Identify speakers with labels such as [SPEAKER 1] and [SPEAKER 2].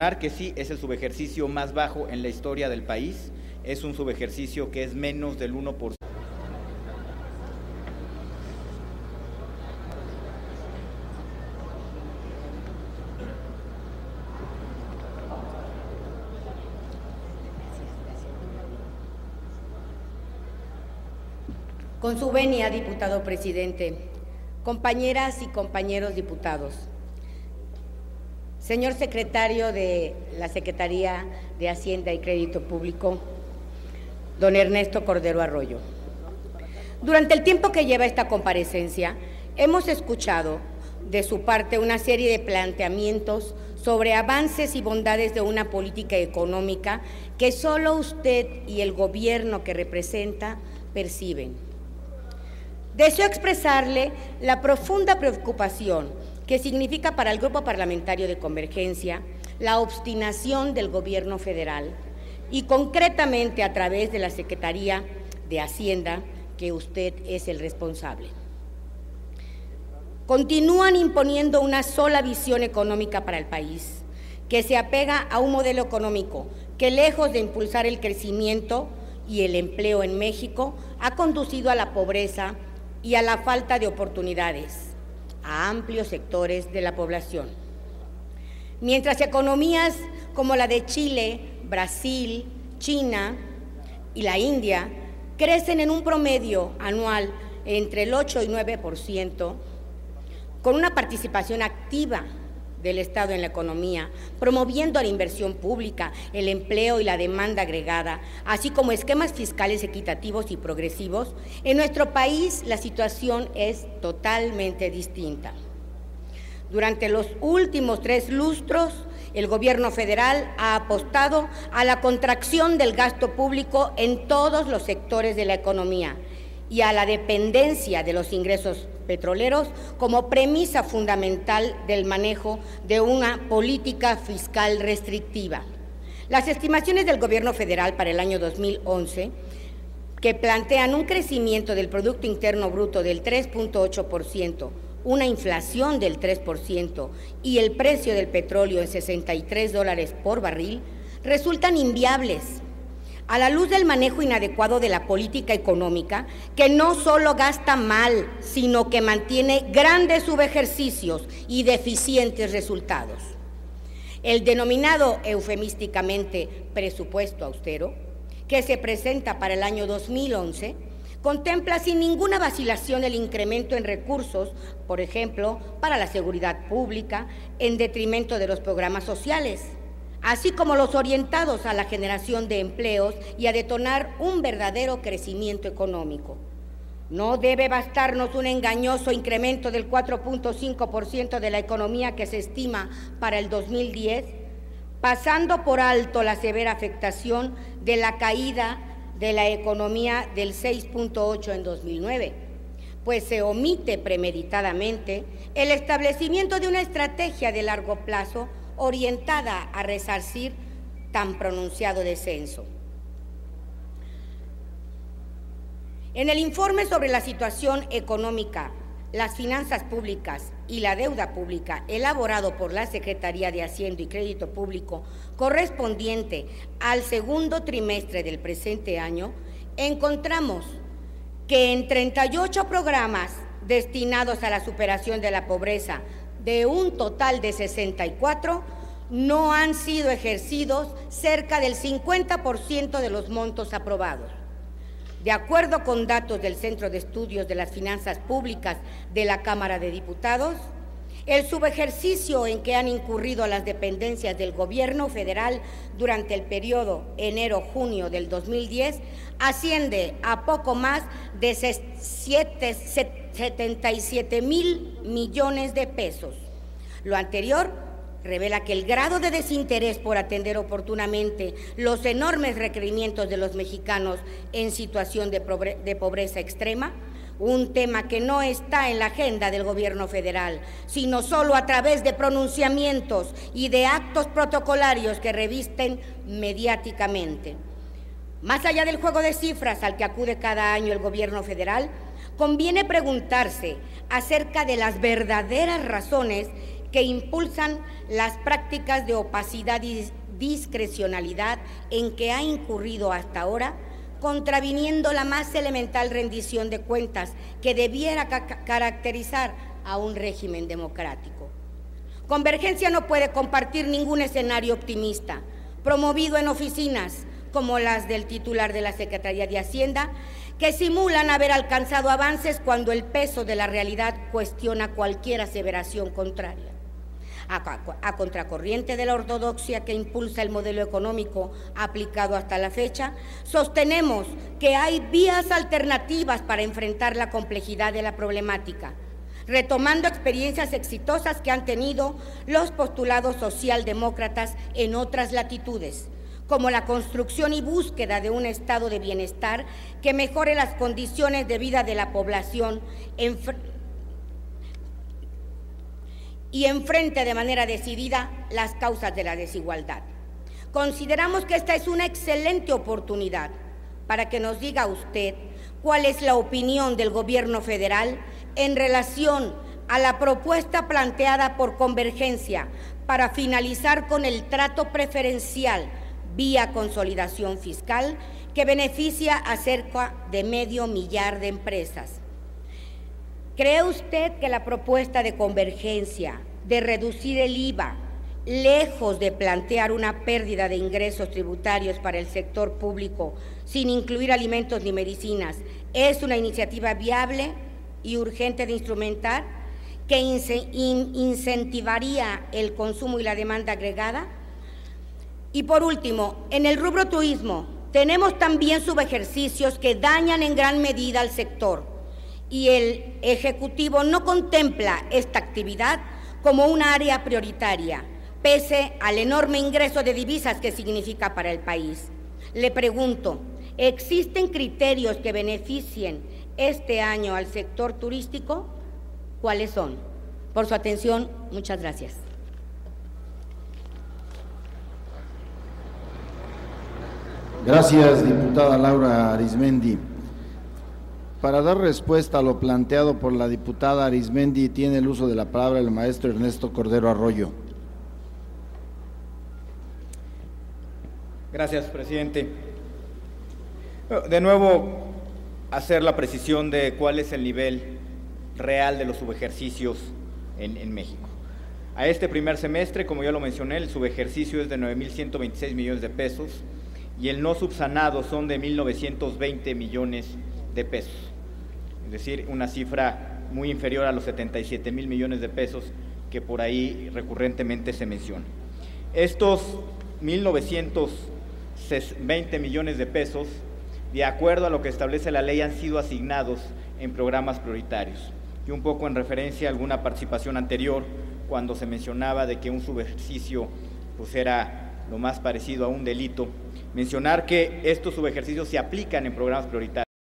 [SPEAKER 1] Que sí, es el subejercicio más bajo en la historia del país, es un subejercicio que es menos del 1%.
[SPEAKER 2] Con su venia, diputado presidente, compañeras y compañeros diputados, señor secretario de la Secretaría de Hacienda y Crédito Público, don Ernesto Cordero Arroyo. Durante el tiempo que lleva esta comparecencia, hemos escuchado de su parte una serie de planteamientos sobre avances y bondades de una política económica que solo usted y el gobierno que representa perciben. Deseo expresarle la profunda preocupación que significa para el Grupo Parlamentario de Convergencia la obstinación del Gobierno federal y concretamente a través de la Secretaría de Hacienda, que usted es el responsable. Continúan imponiendo una sola visión económica para el país, que se apega a un modelo económico que, lejos de impulsar el crecimiento y el empleo en México, ha conducido a la pobreza y a la falta de oportunidades a amplios sectores de la población. Mientras economías como la de Chile, Brasil, China y la India crecen en un promedio anual entre el 8 y 9%, con una participación activa del Estado en la economía, promoviendo la inversión pública, el empleo y la demanda agregada, así como esquemas fiscales equitativos y progresivos, en nuestro país la situación es totalmente distinta. Durante los últimos 3 lustros, el Gobierno federal ha apostado a la contracción del gasto público en todos los sectores de la economía y a la dependencia de los ingresos petroleros como premisa fundamental del manejo de una política fiscal restrictiva. Las estimaciones del Gobierno federal para el año 2011, que plantean un crecimiento del Producto Interno Bruto del 3.8%, una inflación del 3% y el precio del petróleo en $63 por barril, resultan inviables a la luz del manejo inadecuado de la política económica, que no solo gasta mal, sino que mantiene grandes subejercicios y deficientes resultados. El denominado eufemísticamente presupuesto austero, que se presenta para el año 2011, contempla sin ninguna vacilación el incremento en recursos, por ejemplo, para la seguridad pública, en detrimento de los programas sociales, así como los orientados a la generación de empleos y a detonar un verdadero crecimiento económico. No debe bastarnos un engañoso incremento del 4.5% de la economía que se estima para el 2010, pasando por alto la severa afectación de la caída de la economía del 6.8% en 2009, pues se omite premeditadamente el establecimiento de una estrategia de largo plazo orientada a resarcir tan pronunciado descenso. En el informe sobre la situación económica, las finanzas públicas y la deuda pública elaborado por la Secretaría de Hacienda y Crédito Público correspondiente al segundo trimestre del presente año, encontramos que en 38 programas destinados a la superación de la pobreza, de un total de 64, no han sido ejercidos cerca del 50% de los montos aprobados. De acuerdo con datos del Centro de Estudios de las Finanzas Públicas de la Cámara de Diputados, el subejercicio en que han incurrido las dependencias del Gobierno federal durante el periodo enero-junio del 2010 asciende a poco más de 77,000 millones de pesos. Lo anterior revela que el grado de desinterés por atender oportunamente los enormes requerimientos de los mexicanos en situación de pobreza extrema, un tema que no está en la agenda del Gobierno federal, sino solo a través de pronunciamientos y de actos protocolarios que revisten mediáticamente. Más allá del juego de cifras al que acude cada año el Gobierno federal, conviene preguntarse acerca de las verdaderas razones que impulsan las prácticas de opacidad y discrecionalidad en que ha incurrido hasta ahora, contraviniendo la más elemental rendición de cuentas que debiera caracterizar a un régimen democrático. Convergencia no puede compartir ningún escenario optimista, promovido en oficinas como las del titular de la Secretaría de Hacienda, que simulan haber alcanzado avances cuando el peso de la realidad cuestiona cualquier aseveración contraria. A contracorriente de la ortodoxia que impulsa el modelo económico aplicado hasta la fecha, sostenemos que hay vías alternativas para enfrentar la complejidad de la problemática, retomando experiencias exitosas que han tenido los postulados socialdemócratas en otras latitudes, como la construcción y búsqueda de un estado de bienestar que mejore las condiciones de vida de la población y enfrente de manera decidida las causas de la desigualdad. Consideramos que esta es una excelente oportunidad para que nos diga usted cuál es la opinión del Gobierno federal en relación a la propuesta planteada por Convergencia para finalizar con el trato preferencial vía consolidación fiscal que beneficia a cerca de 500,000 de empresas. ¿Cree usted que la propuesta de Convergencia de reducir el IVA, lejos de plantear una pérdida de ingresos tributarios para el sector público sin incluir alimentos ni medicinas, es una iniciativa viable y urgente de instrumentar que incentivaría el consumo y la demanda agregada? Y por último, en el rubro turismo, tenemos también subejercicios que dañan en gran medida al sector y el Ejecutivo no contempla esta actividad como una área prioritaria, pese al enorme ingreso de divisas que significa para el país. Le pregunto, ¿existen criterios que beneficien este año al sector turístico? ¿Cuáles son? Por su atención, muchas gracias.
[SPEAKER 3] Gracias, diputada Laura Arizmendi. Para dar respuesta a lo planteado por la diputada Arizmendi, tiene el uso de la palabra el maestro Ernesto Cordero Arroyo.
[SPEAKER 1] Gracias, presidente. De nuevo, hacer la precisión de cuál es el nivel real de los subejercicios en México. A este primer semestre, como ya lo mencioné, el subejercicio es de 9,126 millones de pesos y el no subsanado son de 1,920 millones de pesos. Es decir, una cifra muy inferior a los 77,000 millones de pesos que por ahí recurrentemente se menciona. Estos 1,920 millones de pesos, de acuerdo a lo que establece la ley, han sido asignados en programas prioritarios. Y un poco en referencia a alguna participación anterior, cuando se mencionaba de que un subejercicio pues era lo más parecido a un delito, mencionar que estos subejercicios se aplican en programas prioritarios.